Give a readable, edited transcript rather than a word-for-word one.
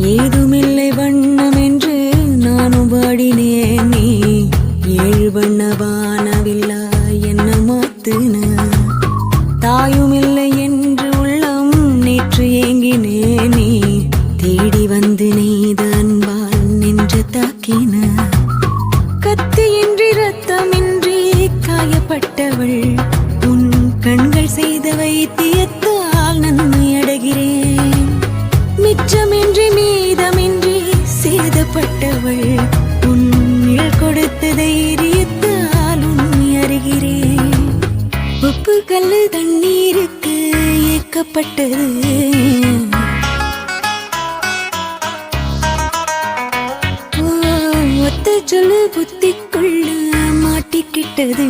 ஏதுமில்லை வண்ணம் என்று நானும் பாடினேன். நீ ஏழு வண்ண வானவில்லா என்ன மாத்துன. தாயுமில்லை என்று உள்ளம் நேற்று ஏங்கினேன். நீ தேடி வந்து நெய்த அன்பால் நின்று தாக்கின. கத்தியின்றி ரத்தமின்றி காயப்பட்டவள் உன் கண்கள் செய்த வைத்தியத்தால் நன்மை அடைகிறேன். மிச்சமின்றி மீதமின்றி சேதப்பட்டவள் உன் நிழல் கொடுத்த தைரியத்தால் உண்மை அறிகிறேன். உப்பு கல்லு தண்ணீருக்கு ஏக்கப்பட்டது. ஒத்த சொல்லு புத்திக்குள்ள மாட்டிக்கிட்டது.